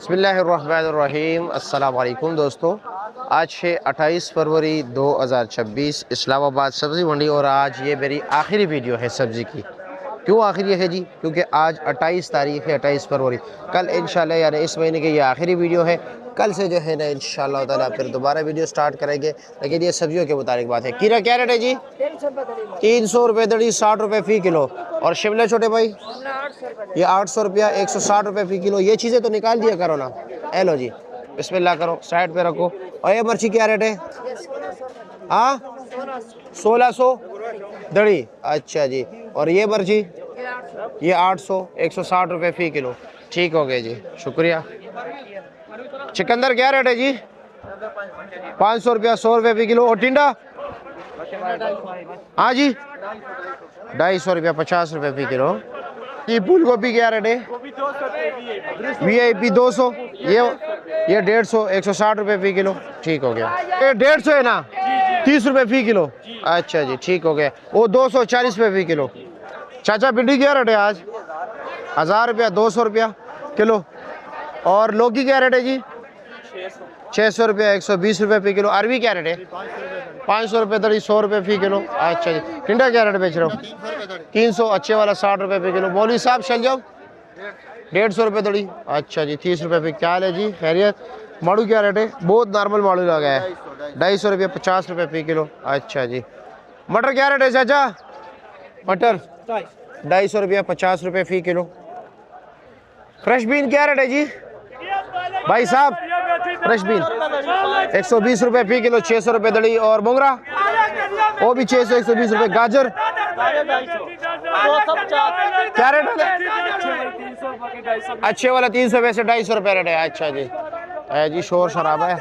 बिस्मिल्लाहिर्रहमानिर्रहीम। अस्सलाम वालेकुम दोस्तों, आज है 28 फरवरी 2026 इस्लामाबाद सब्ज़ी मंडी और आज ये मेरी आखिरी वीडियो है सब्ज़ी की। क्यों आखिरी है जी? क्योंकि आज 28 तारीख़ है, 28 फरवरी। कल इंशाल्लाह यानी इस महीने की ये आखिरी वीडियो है। कल से जो है ना इंशाल्लाह ताला फिर दोबारा वीडियो स्टार्ट करेंगे। लेकिन ये सब्जियों के मुताबिक बात है। कीरा क्या रेट है जी? 300 रुपये दड़ी, 60 रुपये फ़ी किलो। और शिमला छोटे भाई ये 800 रुपया, 160 रुपये फ़ी किलो। ये चीज़ें तो निकाल दिया करो ना। ए लो जी, बिस्मिल्लाह करो, साइड पे रखो। और ये मिर्ची क्या रेट है? हाँ 1600 दड़ी, अच्छा जी। और ये मिर्ची ये 800, 160 रुपये फ़ी किलो। ठीक हो गए जी, शुक्रिया। चिकंदर क्या रेट है जी? 500 रुपया, 100 रुपये फ़ी किलो। और टिंडा हाँ जी 250 रुपया, 50 रुपये फ़ी किलो। ये फूल गोभी क्या रेट है? VIP 200, ये 150, 160 रुपये फ़ी किलो। ठीक हो गया। ये 150 है ना, 30 रुपये फ़ी किलो। अच्छा जी, ठीक हो गया। वो 240 रुपये फ़ी किलो। चाचा भिंडी क्या रेट है आज? 1000 रुपया, 200 रुपया किलो। और लौकी क्या रेट है जी? 600 रुपया, 120 रुपये फ़ी किलो। अरबी क्या रेट है? 500 रुपये दड़ी, 100 रुपये फ़ी किलो। अच्छा जी। टिंडा क्या रेट बेच रहे हो? 300, अच्छे वाला 60 रुपये फ़ी किलो। मौलवी साहब शलजम 150 रुपये दड़ी, अच्छा जी 30 रुपये फ़ी। क्या है जी, खैरियत? माड़ू क्या रेट है? बहुत नॉर्मल माड़ू लगा है, 250 रुपये, 50 रुपये फ़ी किलो। अच्छा जी। मटर क्या रेट है चाचा? मटर 250 रुपया, 50 रुपये फ़ी किलो। फ्रेश बीन क्या रेट है जी भाई साहब? फ्रेश बीन 120 रुपये फ़ी किलो, 600 रुपये दड़ी। और मोंगरा वो भी 600, 120 रुपये। गाजर क्या रेट है? अच्छे वाला 300 रुपये से 250 रुपये रेट है। अच्छा जी, जी शोर शराबा है।